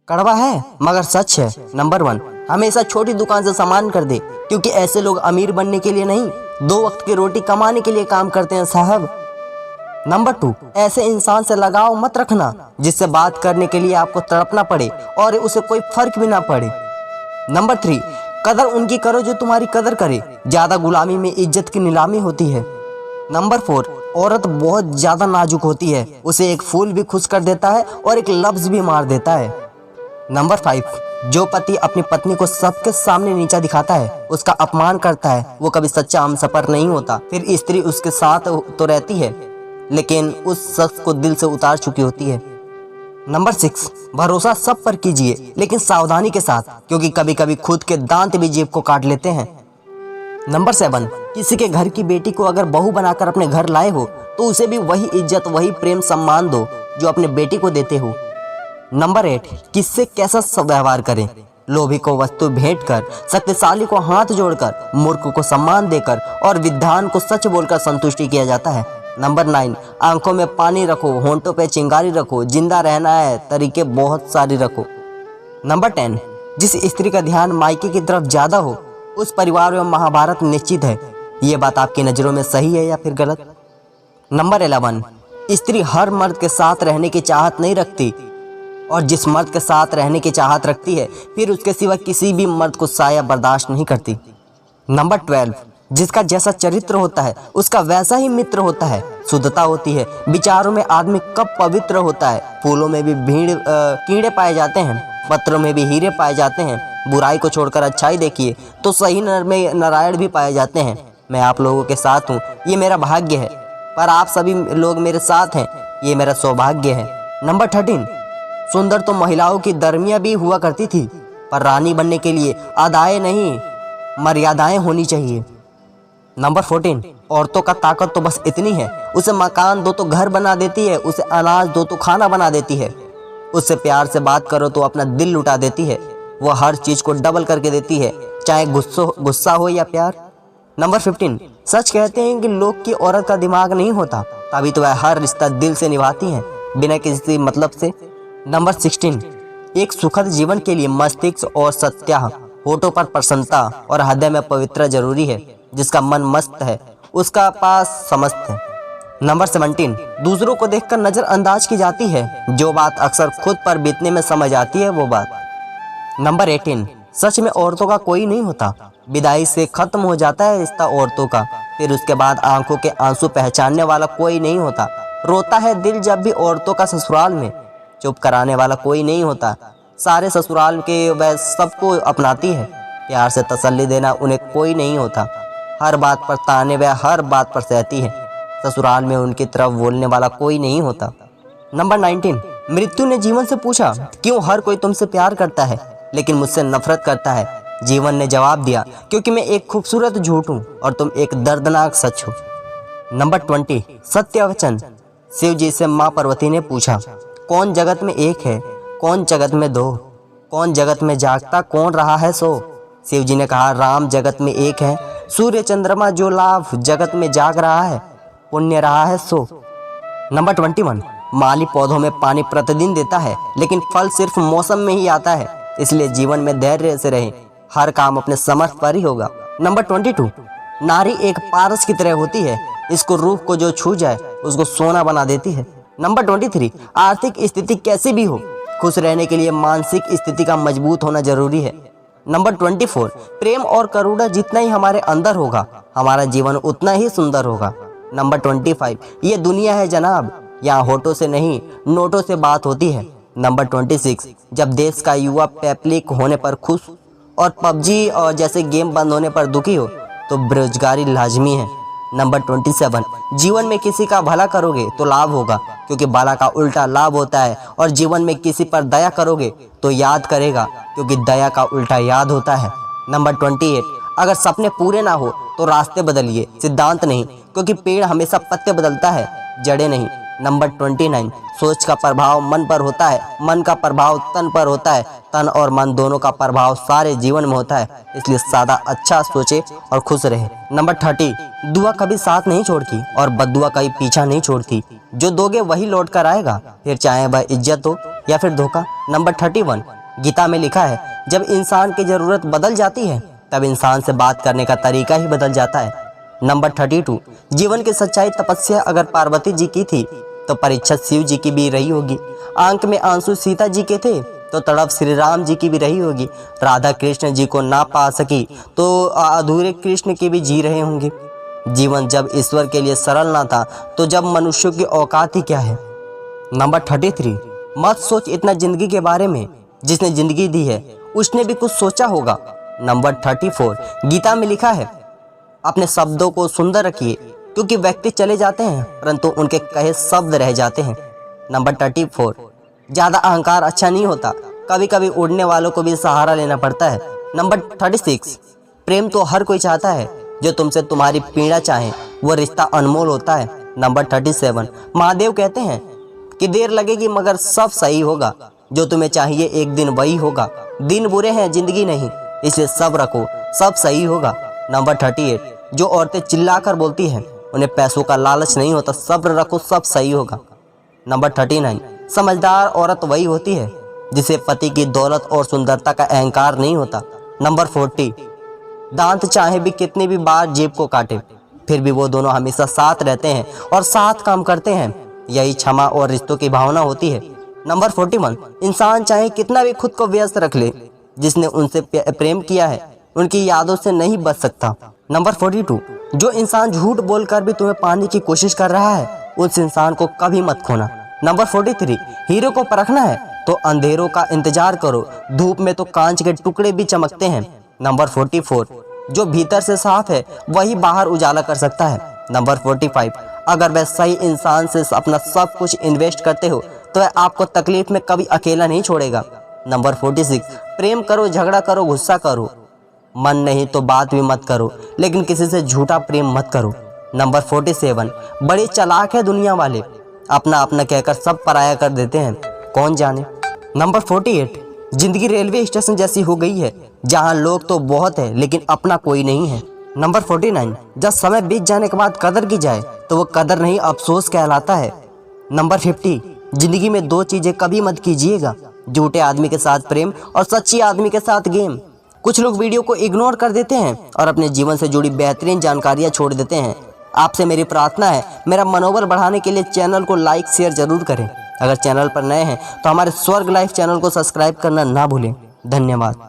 कड़वा है मगर सच है। नंबर 1, हमेशा छोटी दुकान से सामान कर दे, क्योंकि ऐसे लोग अमीर बनने के लिए नहीं, 2 वक्त की रोटी कमाने के लिए काम करते हैं साहब। नंबर 2, ऐसे इंसान से लगाव मत रखना जिससे बात करने के लिए आपको तड़पना पड़े और उसे कोई फर्क भी ना पड़े। नंबर 3, कदर उनकी करो जो तुम्हारी कदर करे, ज्यादा गुलामी में इज्जत की नीलामी होती है। नंबर 4, औरत बहुत ज्यादा नाजुक होती है, उसे एक फूल भी खुश कर देता है और एक लफ्ज भी मार देता है। नंबर 5, जो पति अपनी पत्नी को सबके सामने नीचा दिखाता है, उसका अपमान करता है, वो कभी सच्चा हमसफर नहीं होता। फिर स्त्री उसके साथ तो रहती है लेकिन उस शख्स को दिल से उतार चुकी होती है। नंबर 6, भरोसा सब पर कीजिए लेकिन सावधानी के साथ, क्योंकि कभी कभी खुद के दांत भी जेब को काट लेते हैं। नंबर 7, किसी के घर की बेटी को अगर बहू बनाकर अपने घर लाए हो तो उसे भी वही इज्जत वही प्रेम सम्मान दो जो अपने बेटी को देते हो। नंबर 8, किससे कैसा व्यवहार करें, लोभी को वस्तु भेंट कर, शक्तिशाली को हाथ जोड़कर, मूर्ख को सम्मान देकर और विद्वान को सच बोलकर संतुष्टि किया जाता है। नंबर 9, आंखों में पानी रखो, होंठों पे चिंगारी रखो, जिंदा रहना है तरीके बहुत सारी रखो। नंबर 10, जिस स्त्री का ध्यान मायके की तरफ ज्यादा हो उस परिवार में महाभारत निश्चित है। ये बात आपकी नज़रों में सही है या फिर गलत? नंबर 11, स्त्री हर मर्द के साथ रहने की चाहत नहीं रखती, और जिस मर्द के साथ रहने की चाहत रखती है फिर उसके सिवा किसी भी मर्द को साया बर्दाश्त नहीं करती। नंबर 12, जिसका जैसा चरित्र होता है उसका वैसा ही मित्र होता है। शुद्धता होती है, विचारों में आदमी कब पवित्र होता है। फूलों में भी कीड़े पाए जाते हैं, पत्रों में भी हीरे पाए जाते हैं। बुराई को छोड़कर अच्छाई देखिए तो सही नर में नारायण भी पाए जाते हैं। मैं आप लोगों के साथ हूँ, ये मेरा भाग्य है, पर आप सभी लोग मेरे साथ हैं, ये मेरा सौभाग्य है। नंबर 13, सुंदर तो महिलाओं की दरमिया भी हुआ करती थी, पर रानी बनने के लिए अदाएं नहीं मर्यादाएं होनी चाहिए। नंबर 14, औरतों का ताकत तो बस इतनी है, उसे मकान दो तो घर बना देती है, उसे अनाज दो तो खाना बना देती है, उससे प्यार से बात करो तो अपना दिल लुटा देती है, वो हर चीज को डबल करके देती है, चाहे गुस्सा हो या प्यार। नंबर 15, सच कहते हैं कि लोग की औरत का दिमाग नहीं होता, तभी तो वह हर रिश्ता दिल से निभाती है बिना किसी मतलब से। नंबर 16, एक सुखद जीवन के लिए मस्तिष्क और सत्या, होठों पर प्रसन्नता और हृदय में पवित्रता जरूरी है। जिसका मन मस्त है उसका पास समस्त है। नंबर 17, दूसरों को देखकर नजरअंदाज की जाती है, जो बात अक्सर खुद पर बीतने में समझ आती है वो बात। नंबर 18, सच में औरतों का कोई नहीं होता, विदाई से खत्म हो जाता है रिश्ता औरतों का, फिर उसके बाद आंखों के आंसू पहचानने वाला कोई नहीं होता। रोता है दिल जब भी औरतों का ससुराल में, चुप कराने वाला कोई नहीं होता। सारे ससुराल के वह सबको अपनाती है, प्यार से तसल्ली देना उन्हें कोई नहीं होता। हर बात पर ताने वह हर बात पर सहती है, ससुराल में उनकी तरफ बोलने वाला कोई नहीं होता। नंबर 19, मृत्यु ने जीवन से पूछा, क्यों हर कोई तुमसे प्यार करता है लेकिन मुझसे नफरत करता है? जीवन ने जवाब दिया, क्योंकि मैं एक खूबसूरत झूठ हूँ और तुम एक दर्दनाक सच हो। नंबर 20, सत्य वचन। शिव जी से माँ पार्वती ने पूछा, कौन जगत में एक है, कौन जगत में दो, कौन जगत में जागता, कौन रहा है सो? शिव जी ने कहा, राम जगत में एक है, सूर्य चंद्रमा जो लाभ जगत में जाग रहा है, पुण्य रहा है सो। नंबर 21, माली पौधों में पानी प्रतिदिन देता है लेकिन फल सिर्फ मौसम में ही आता है, इसलिए जीवन में धैर्य से रहें, हर काम अपने समर्थ पर ही होगा। नंबर 22, नारी एक पारस की तरह होती है, इसको रूह को जो छू जाए उसको सोना बना देती है। नंबर 23, आर्थिक स्थिति कैसी भी हो, खुश रहने के लिए मानसिक स्थिति का मजबूत होना जरूरी है। नंबर 24, प्रेम और करुणा जितना ही हमारे अंदर होगा हमारा जीवन उतना ही सुंदर होगा। नंबर 25, ये दुनिया है जनाब, यहाँ होठों से नहीं नोटों से बात होती है। नंबर 26, जब देश का युवा पैप्लिक होने पर खुश और पबजी और जैसे गेम बंद होने पर दुखी हो तो बेरोजगारी लाजमी है। नंबर 27, जीवन में किसी का भला करोगे तो लाभ होगा, क्योंकि भला का उल्टा लाभ होता है, और जीवन में किसी पर दया करोगे तो याद करेगा, क्योंकि दया का उल्टा याद होता है। नंबर 28, अगर सपने पूरे ना हो तो रास्ते बदलिए, सिद्धांत नहीं, क्योंकि पेड़ हमेशा पत्ते बदलता है, जड़ें नहीं। नंबर 29, सोच का प्रभाव मन पर होता है, मन का प्रभाव तन पर होता है, तन और मन दोनों का प्रभाव सारे जीवन में होता है, इसलिए सादा अच्छा सोचे और खुश रहे। नंबर 30, दुआ कभी साथ नहीं छोड़ती और बद्दुआ कभी पीछा नहीं छोड़ती, जो दोगे वही लौट कर आएगा, फिर चाहे वह इज्जत हो या फिर धोखा। नंबर 31, गीता में लिखा है, जब इंसान की ज़रूरत बदल जाती है तब इंसान से बात करने का तरीका ही बदल जाता है। नंबर 32, जीवन की सच्चाई तपस्या अगर पार्वती जी की थी तो परीक्षा शिव जी की भी रही होगी। आंख में आंसू सीता जी के थे तो तड़प श्री राम जी की भी रही होगी। राधा कृष्ण जी को ना पा सकी तो अधूरे कृष्ण के भी जी रहे होंगे। जीवन जब ईश्वर के लिए सरल ना था तो जब मनुष्यों की औकात ही क्या है। नंबर 33, मत सोच इतना जिंदगी के बारे में, जिसने जिंदगी दी है उसने भी कुछ सोचा होगा। नंबर 34, गीता में लिखा है, अपने शब्दों को सुंदर रखिए क्योंकि व्यक्ति चले जाते हैं परंतु उनके कहे शब्द रह जाते हैं। नंबर 34, ज़्यादा अहंकार अच्छा नहीं होता, कभी कभी उड़ने वालों को भी सहारा लेना पड़ता है। नंबर 36, प्रेम तो हर कोई चाहता है, जो तुमसे तुम्हारी पीड़ा चाहे वो रिश्ता अनमोल होता है। नंबर 37, महादेव कहते हैं कि देर लगेगी मगर सब सही होगा, जो तुम्हें चाहिए एक दिन वही होगा। दिन बुरे हैं जिंदगी नहीं, इसलिए सब रखो सब सही होगा। नंबर 38, जो औरतें चिल्लाकर बोलती हैं उन्हें पैसों का लालच नहीं होता, सब्र रखो सब सही होगा। नंबर 39, समझदार औरत वही होती है जिसे पति की दौलत और सुंदरता का अहंकार नहीं होता। नंबर 40, दांत चाहे भी कितनी भी बार जेब को काटे फिर भी वो दोनों हमेशा साथ रहते हैं और साथ काम करते हैं, यही क्षमा और रिश्तों की भावना होती है। नंबर 41, इंसान चाहे कितना भी खुद को व्यस्त रख ले, जिसने उनसे प्रेम किया है उनकी यादों से नहीं बच सकता। नंबर 42, जो इंसान झूठ बोलकर भी तुम्हें पाने की कोशिश कर रहा है उस इंसान को कभी मत खोना। नंबर 43, हीरो को परखना है तो अंधेरों का इंतजार करो, धूप में तो कांच के टुकड़े भी चमकते हैं। नंबर 44, जो भीतर से साफ है वही बाहर उजाला कर सकता है। नंबर 45, अगर वह सही इंसान से अपना सब कुछ इन्वेस्ट करते हो तो वह आपको तकलीफ में कभी अकेला नहीं छोड़ेगा। नंबर 46, प्रेम करो, झगड़ा करो, गुस्सा करो, मन नहीं तो बात भी मत करो, लेकिन किसी से झूठा प्रेम मत करो। नंबर 47, बड़े चालाक है दुनिया वाले, अपना अपना कहकर सब पराया कर देते हैं, कौन जाने। नंबर 48, जिंदगी रेलवे स्टेशन जैसी हो गई है जहां लोग तो बहुत है लेकिन अपना कोई नहीं है। नंबर 49, जब समय बीत जाने के बाद कदर की जाए तो वो कदर नहीं अफसोस कहलाता है। नंबर 50, जिंदगी में दो चीजें कभी मत कीजिएगा, झूठे आदमी के साथ प्रेम और सच्ची आदमी के साथ गेम। कुछ लोग वीडियो को इग्नोर कर देते हैं और अपने जीवन से जुड़ी बेहतरीन जानकारियां छोड़ देते हैं। आपसे मेरी प्रार्थना है, मेरा मनोबल बढ़ाने के लिए चैनल को लाइक शेयर जरूर करें। अगर चैनल पर नए हैं तो हमारे स्वर्ग लाइफ चैनल को सब्सक्राइब करना ना भूलें। धन्यवाद।